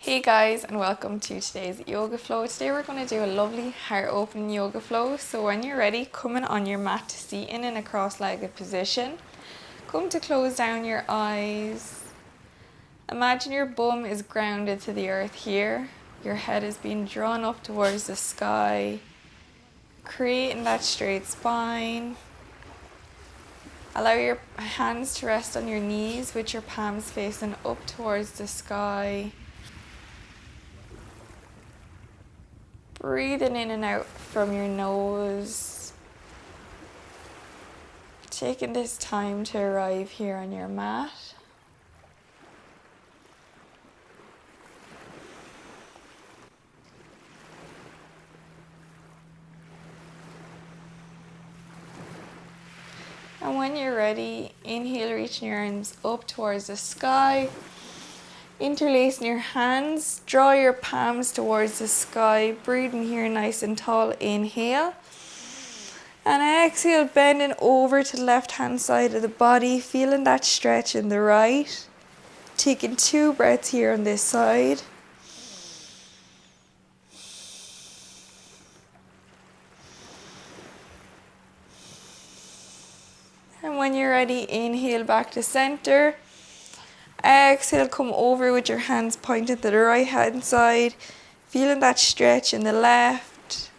Hey guys, and welcome to today's yoga flow. Today we're going to do a lovely heart opening yoga flow. So when you're ready, come in on your mat to seating in a cross-legged position. Come to close down your eyes. Imagine your bum is grounded to the earth here. Your head is being drawn up towards the sky, creating that straight spine. Allow your hands to rest on your knees with your palms facing up towards the sky. Breathing in and out from your nose. Taking this time to arrive here on your mat. And when you're ready, inhale, reaching your arms up towards the sky. Interlacing your hands, draw your palms towards the sky. Breathing here nice and tall, inhale. And exhale, bending over to the left hand side of the body, feeling that stretch in the right. Taking 2 breaths here on this side. And when you're ready, inhale back to center. Exhale, come over with your hands pointing to the right hand side. Feeling that stretch in the left.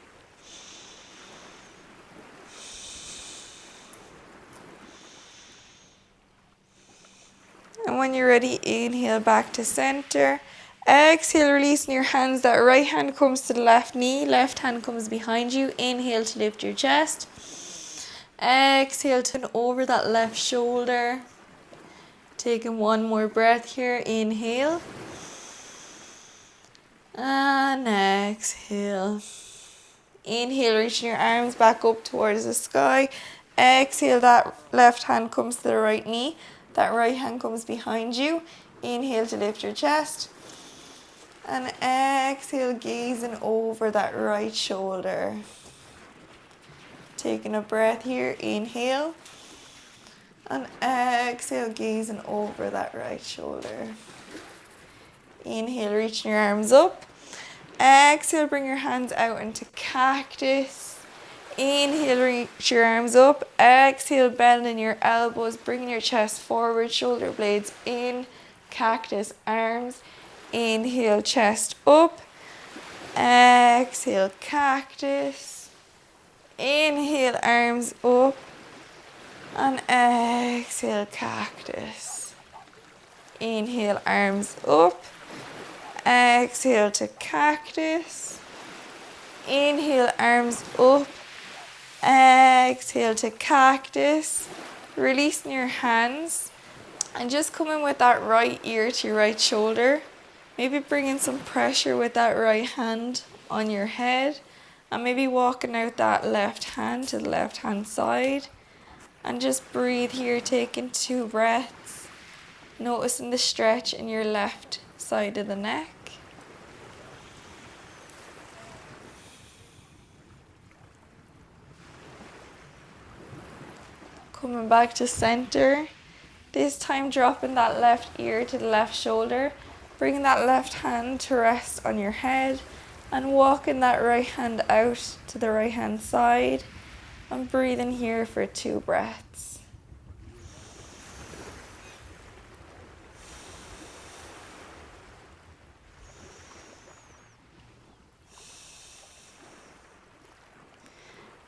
And when you're ready, inhale back to center. Exhale, releasing your hands. That right hand comes to the left knee. Left hand comes behind you. Inhale to lift your chest. Exhale, turn over that left shoulder. Taking 1 more breath here. Inhale. And exhale. Inhale, reaching your arms back up towards the sky. Exhale, that left hand comes to the right knee. That right hand comes behind you. Inhale to lift your chest. And exhale, gazing over that right shoulder. Taking a breath here. Inhale. And exhale, gazing over that right shoulder. Inhale, reaching your arms up. Exhale, bring your hands out into cactus. Inhale, reach your arms up. Exhale, bending your elbows, bringing your chest forward, shoulder blades in, cactus arms. Inhale, chest up. Exhale, cactus. Inhale, arms up. And exhale, cactus. Inhale, arms up. Exhale to cactus. Inhale, arms up. Exhale to cactus. Releasing your hands. And just come in with that right ear to your right shoulder. Maybe bringing some pressure with that right hand on your head. And maybe walking out that left hand to the left hand side. And just breathe here, taking 2 breaths. Noticing the stretch in your left side of the neck. Coming back to center. This time dropping that left ear to the left shoulder. Bringing that left hand to rest on your head. And walking that right hand out to the right hand side. And breathing here for 2 breaths.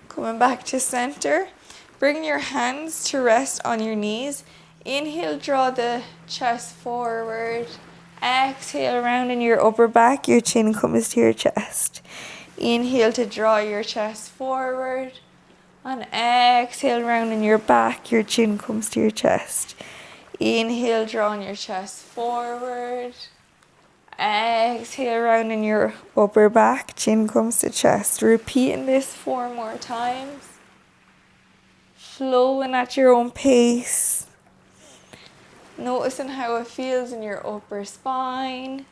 Coming back to center. Bring your hands to rest on your knees. Inhale, draw the chest forward. Exhale, rounding your upper back. Your chin comes to your chest. Inhale to draw your chest forward. And exhale, rounding your back. Your chin comes to your chest. Inhale, drawing your chest forward. Exhale, rounding your upper back. Chin comes to chest. Repeating this 4 more times. Flowing at your own pace. Noticing how it feels in your upper spine.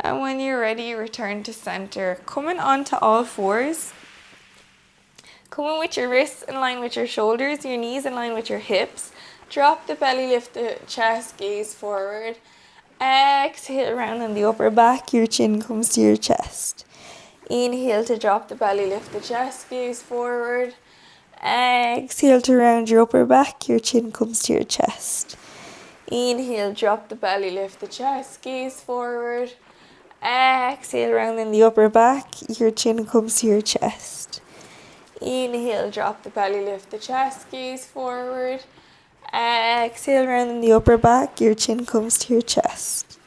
And when you're ready, return to center. Coming onto all fours. Coming with your wrists in line with your shoulders, your knees in line with your hips. Drop the belly, lift the chest, gaze forward. Exhale, round in the upper back, your chin comes to your chest. Inhale to drop the belly, lift the chest, gaze forward. Exhale to round your upper back, your chin comes to your chest. Inhale, drop the belly, lift the chest, gaze forward. Exhale, round in the upper back, your chin comes to your chest. Inhale, drop the belly, lift the chest, gaze forward. Exhale, round in the upper back, your chin comes to your chest.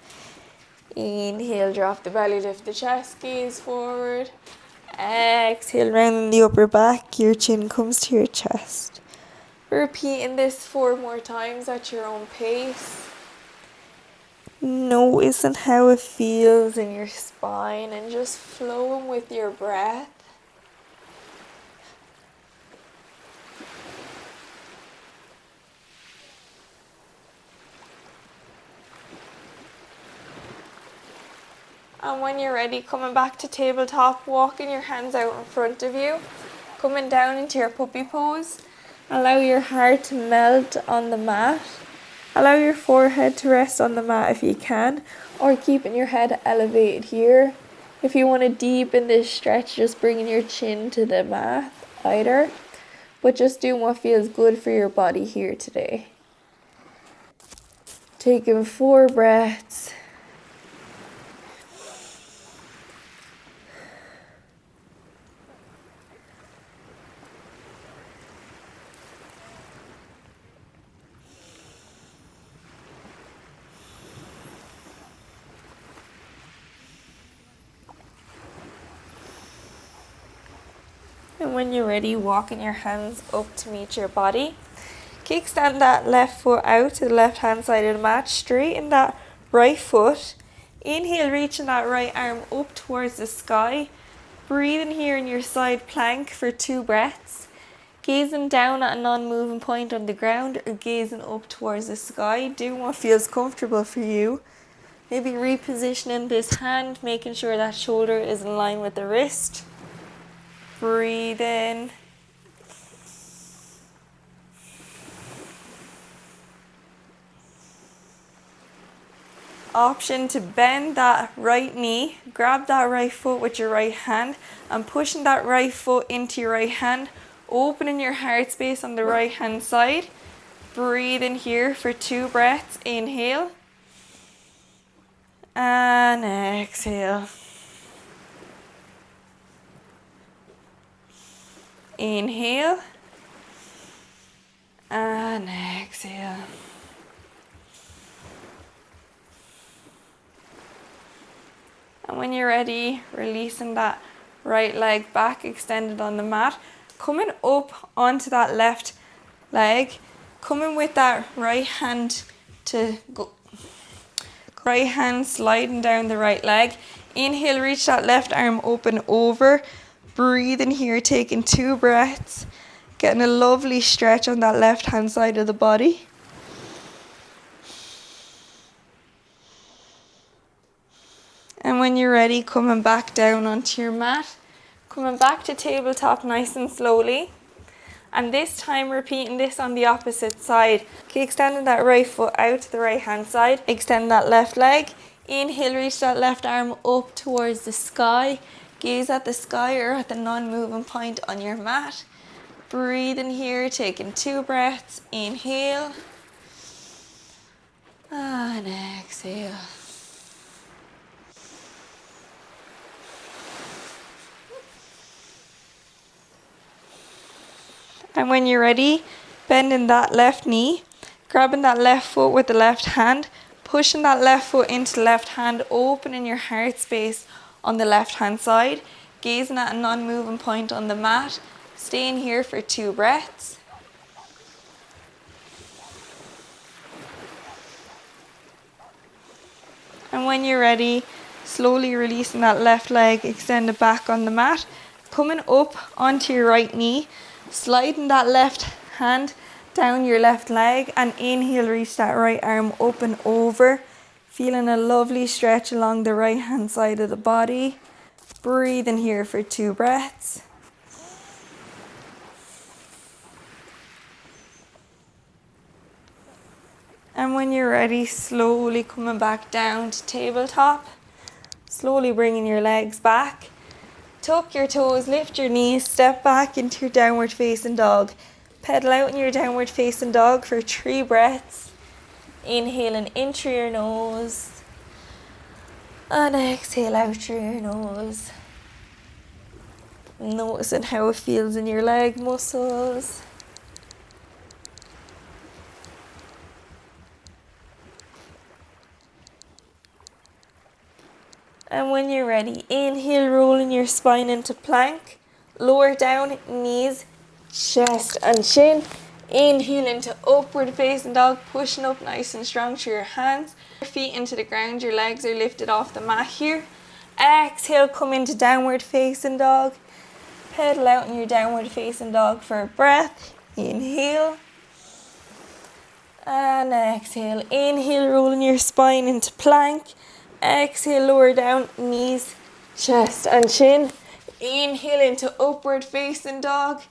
Inhale, drop the belly, lift the chest, gaze forward. Exhale, round in the upper back, your chin comes to your chest. Repeating this 4 more times at your own pace. Noticing how it feels in your spine and just flowing with your breath. And when you're ready, coming back to tabletop, walking your hands out in front of you, coming down into your puppy pose. Allow your heart to melt on the mat. Allow your forehead to rest on the mat if you can, or keeping your head elevated here. If you want to deepen this stretch, just bringing your chin to the mat, either. But just doing what feels good for your body here today. Taking 4 breaths. And when you're ready, walking your hands up to meet your body. Kickstand that left foot out to the left hand side of the mat. Straighten that right foot. Inhale, reaching that right arm up towards the sky. Breathing here in your side plank for 2 breaths. Gazing down at a non-moving point on the ground or gazing up towards the sky. Do what feels comfortable for you. Maybe repositioning this hand, making sure that shoulder is in line with the wrist. Breathe in. Option to bend that right knee, grab that right foot with your right hand and pushing that right foot into your right hand, opening your heart space on the right hand side. Breathe in here for 2 breaths. Inhale and exhale. Inhale and exhale. And when you're ready, releasing that right leg back, extended on the mat. Coming up onto that left leg. Coming with that right hand to go. Right hand sliding down the right leg. Inhale, reach that left arm open over. Breathe in here, taking 2 breaths. Getting a lovely stretch on that left hand side of the body. And when you're ready, coming back down onto your mat. Coming back to tabletop nice and slowly. And this time repeating this on the opposite side. Okay, extending that right foot out to the right hand side. Extend that left leg. Inhale, reach that left arm up towards the sky. Gaze at the sky or at the non-moving point on your mat. Breathe in here, taking 2 breaths. Inhale and exhale. And when you're ready, bending that left knee, grabbing that left foot with the left hand, pushing that left foot into the left hand, opening your heart space on the left hand side, gazing at a non-moving point on the mat, staying here for 2 breaths. And when you're ready, slowly releasing that left leg, extend it back on the mat, coming up onto your right knee, sliding that left hand down your left leg and inhale, reach that right arm up and over. Feeling a lovely stretch along the right hand side of the body. Breathe in here for 2 breaths. And when you're ready, slowly coming back down to tabletop. Slowly bringing your legs back. Tuck your toes, lift your knees, step back into your downward facing dog. Pedal out in your downward facing dog for 3 breaths. Inhaling in through your nose. And exhale out through your nose. Noticing how it feels in your leg muscles. And when you're ready, inhale, rolling your spine into plank. Lower down, knees, chest and chin. Inhale into upward facing dog, pushing up nice and strong through your hands. Your feet into the ground, your legs are lifted off the mat here. Exhale, come into downward facing dog. Pedal out in your downward facing dog for a breath. Inhale. And exhale. Inhale, rolling your spine into plank. Exhale, lower down, knees, chest and chin. Inhale into upward facing dog.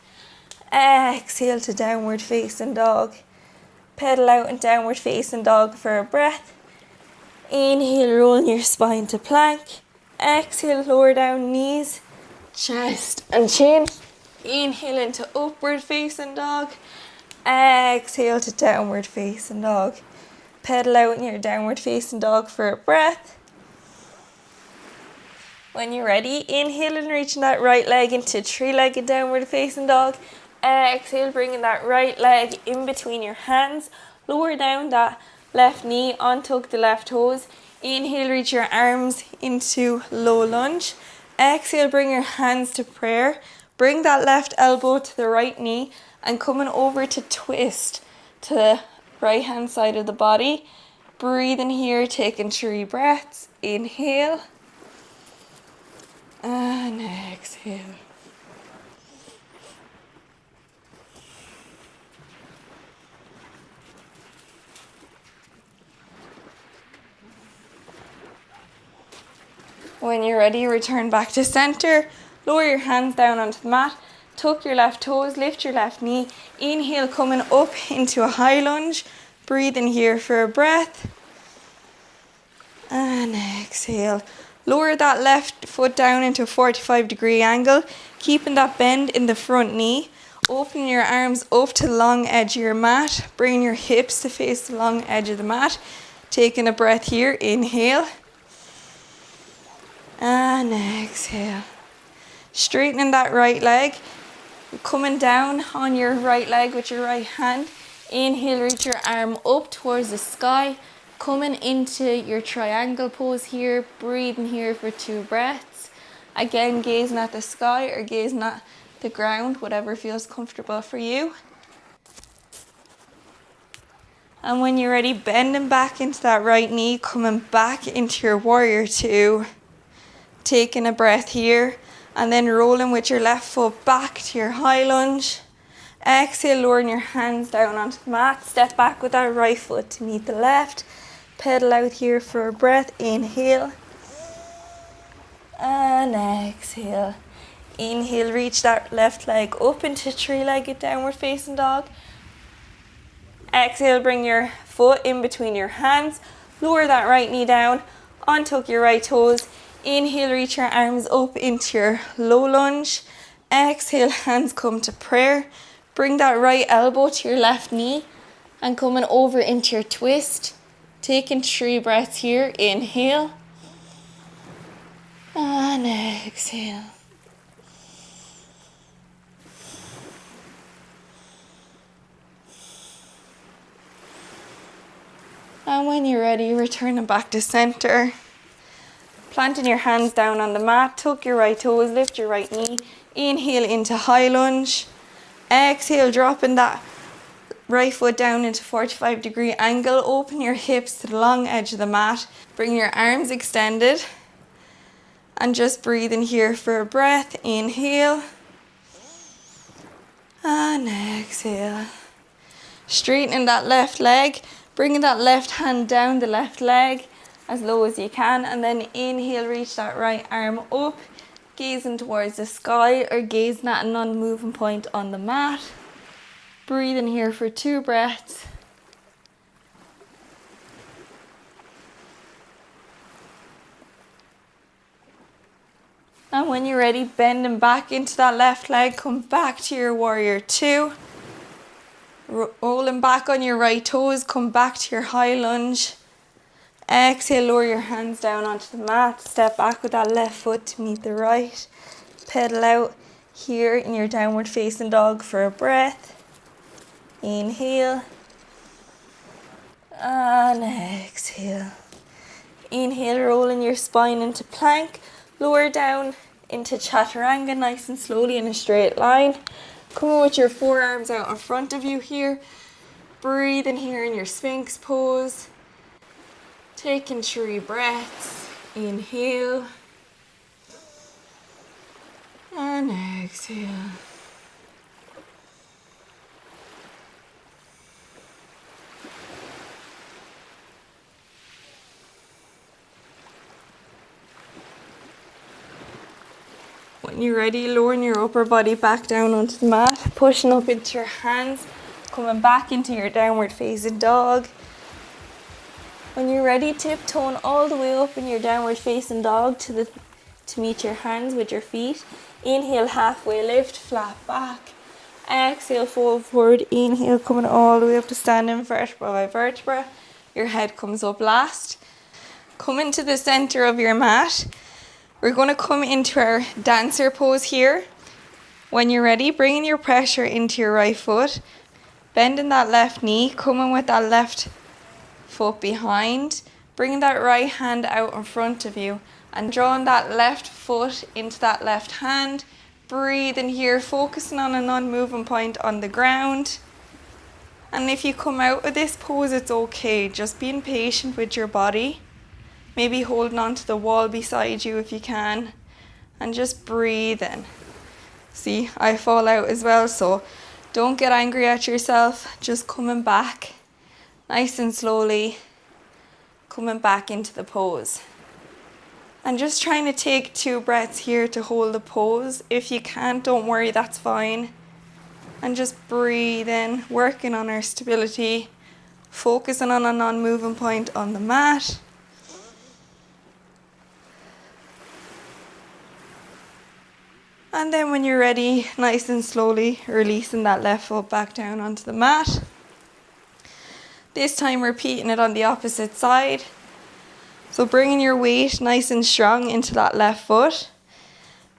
Exhale to downward facing dog. Pedal out in downward facing dog for a breath. Inhale, rolling your spine to plank. Exhale, lower down, knees, chest and chin. Inhale into upward facing dog. Exhale to downward facing dog. Pedal out in your downward facing dog for a breath. When you're ready, inhale and reaching that right leg into 3-legged downward facing dog. Exhale, bringing that right leg in between your hands. Lower down that left knee, untuck the left toes. Inhale, reach your arms into low lunge. Exhale, bring your hands to prayer. Bring that left elbow to the right knee and coming over to twist to the right hand side of the body. Breathe in here, taking 3 breaths. Inhale. And exhale. When you're ready, return back to center. Lower your hands down onto the mat. Tuck your left toes, lift your left knee. Inhale, coming up into a high lunge. Breathe in here for a breath. And exhale. Lower that left foot down into a 45-degree angle, keeping that bend in the front knee. Open your arms up to the long edge of your mat. Bring your hips to face the long edge of the mat. Taking a breath here. Inhale. And exhale. Straightening that right leg. Coming down on your right leg with your right hand. Inhale, reach your arm up towards the sky. Coming into your triangle pose here. Breathing here for 2 breaths. Again, gazing at the sky or gazing at the ground, whatever feels comfortable for you. And when you're ready, bending back into that right knee, coming back into your warrior 2. Taking a breath here. And then rolling with your left foot back to your high lunge. Exhale, lowering your hands down onto the mat. Step back with that right foot to meet the left. Pedal out here for a breath. Inhale. And exhale. Inhale, reach that left leg up into 3-legged downward facing dog. Exhale, bring your foot in between your hands. Lower that right knee down. Untuck your right toes. Inhale, reach your arms up into your low lunge. Exhale, hands come to prayer. Bring that right elbow to your left knee and coming over into your twist. Taking 3 breaths here. Inhale. And exhale. And when you're ready, returning back to center. Planting your hands down on the mat, tuck your right toes, lift your right knee. Inhale into high lunge. Exhale, dropping that right foot down into 45-degree angle. Open your hips to the long edge of the mat. Bring your arms extended. And just breathe in here for a breath. Inhale. And exhale. Straightening that left leg. Bringing that left hand down the left leg. as low as you can, and then inhale, reach that right arm up, gazing towards the sky or gazing at a non-moving point on the mat. Breathe in here for 2 breaths. And when you're ready, bending back into that left leg, come back to your warrior 2. Rolling back on your right toes, come back to your high lunge. Exhale, lower your hands down onto the mat. Step back with that left foot to meet the right. Pedal out here in your downward facing dog for a breath. Inhale. And exhale. Inhale, rolling your spine into plank. Lower down into chaturanga, nice and slowly in a straight line. Come on with your forearms out in front of you here. Breathe in here in your Sphinx pose. Taking 3 breaths. Inhale. And exhale. When you're ready, lowering your upper body back down onto the mat, pushing up into your hands, coming back into your downward facing dog. When you're ready, tiptoeing all the way up in your downward facing dog to meet your hands with your feet. Inhale, halfway lift, flat back. Exhale, fold forward. Inhale, coming all the way up to standing vertebra by vertebra. Your head comes up last. Come into the center of your mat. We're going to come into our dancer pose here. When you're ready, bringing your pressure into your right foot, bending that left knee, coming with that left foot behind, bringing that right hand out in front of you and drawing that left foot into that left hand. Breathe in here, focusing on a non-moving point on the ground. And if you come out of this pose, it's okay. Just being patient with your body. Maybe holding on to the wall beside you if you can. And just breathe in. See, I fall out as well, so don't get angry at yourself. Just coming back, nice and slowly, coming back into the pose. And just trying to take 2 breaths here to hold the pose. If you can't, don't worry, that's fine. And just breathe in, working on our stability, focusing on a non-moving point on the mat. And then when you're ready, nice and slowly releasing that left foot back down onto the mat. This time repeating it on the opposite side. So bringing your weight nice and strong into that left foot.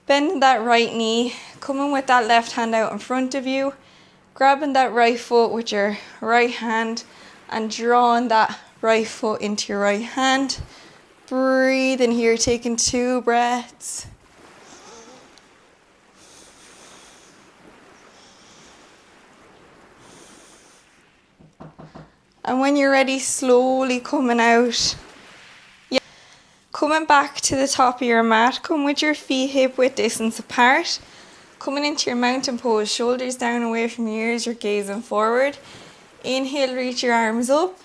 Bending that right knee, coming with that left hand out in front of you. Grabbing that right foot with your right hand and drawing that right foot into your right hand. Breathe in here, taking 2 breaths. And when you're ready, slowly coming out. Coming back to the top of your mat, come with your feet hip width distance apart. Coming into your mountain pose, shoulders down away from your ears, you're gazing forward. Inhale, reach your arms up.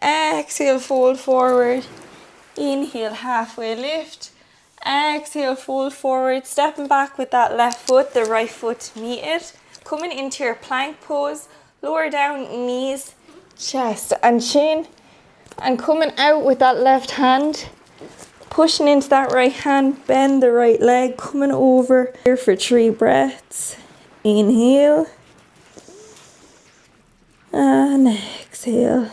Exhale, fold forward. Inhale, halfway lift. Exhale, fold forward. Stepping back with that left foot, the right foot to meet it. Coming into your plank pose, lower down knees, chest and chin, and coming out with that left hand, pushing into that right hand, bend the right leg, coming over here for 3 breaths. Inhale and exhale.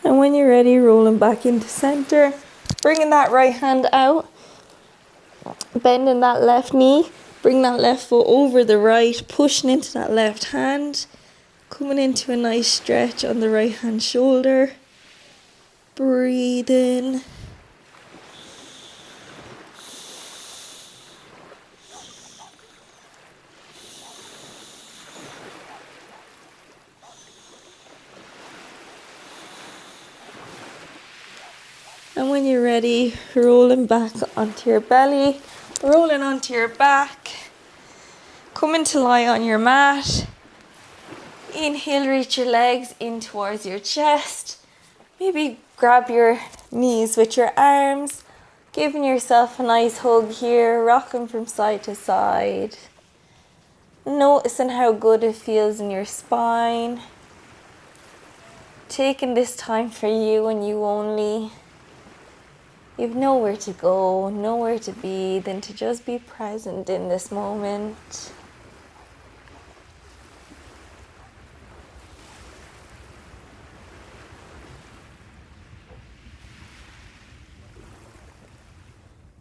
And when you're ready, rolling back into center, bringing that right hand out, bending that left knee, bring that left foot over the right, pushing into that left hand, coming into a nice stretch on the right hand shoulder. Breathe in. And when you're ready, rolling back onto your belly, rolling onto your back. Coming to lie on your mat. Inhale, reach your legs in towards your chest. Maybe grab your knees with your arms. Giving yourself a nice hug here, rocking from side to side. Noticing how good it feels in your spine. Taking this time for you and you only. You've nowhere to go, nowhere to be than to just be present in this moment.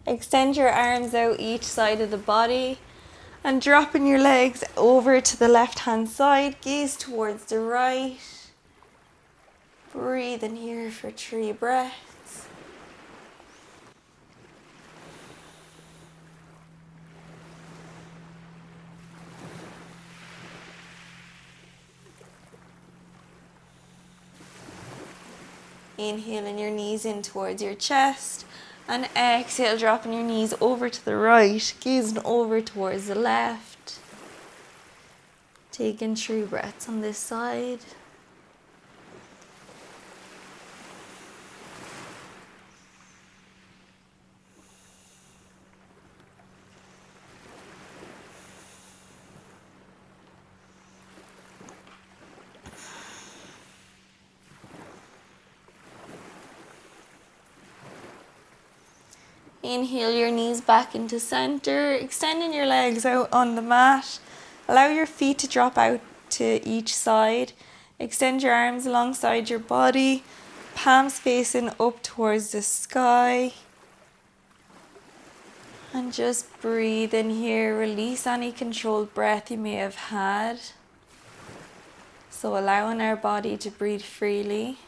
Extend your arms out each side of the body and dropping your legs over to the left hand side, gaze towards the right. Breathe in here for 3 breaths. Inhaling your knees in towards your chest and exhale, dropping your knees over to the right, gazing over towards the left. Taking 3 breaths on this side. Inhale your knees back into center, extending your legs out on the mat. Allow your feet to drop out to each side. Extend your arms alongside your body, palms facing up towards the sky. And just breathe in here, release any controlled breath you may have had. So allowing our body to breathe freely.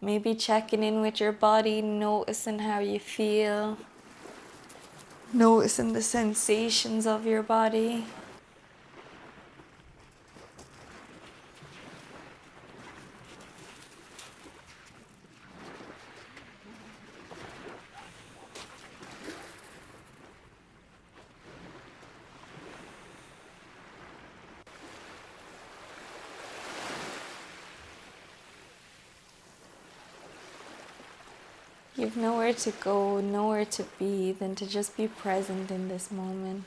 Maybe checking in with your body, noticing how you feel. Noticing the sensations of your body. You've nowhere to go, nowhere to be than to just be present in this moment.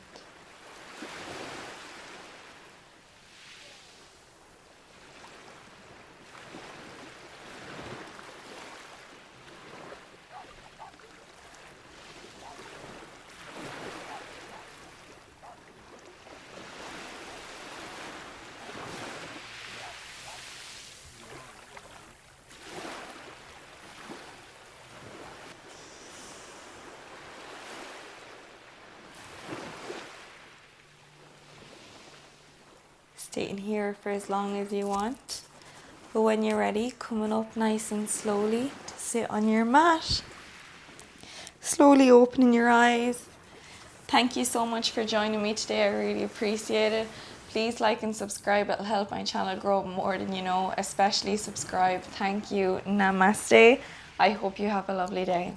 Stay in here for as long as you want. But when you're ready, coming up nice and slowly to sit on your mat. Slowly opening your eyes. Thank you so much for joining me today. I really appreciate it. Please like and subscribe. It'll help my channel grow more than you know. Especially subscribe. Thank you. Namaste. I hope you have a lovely day.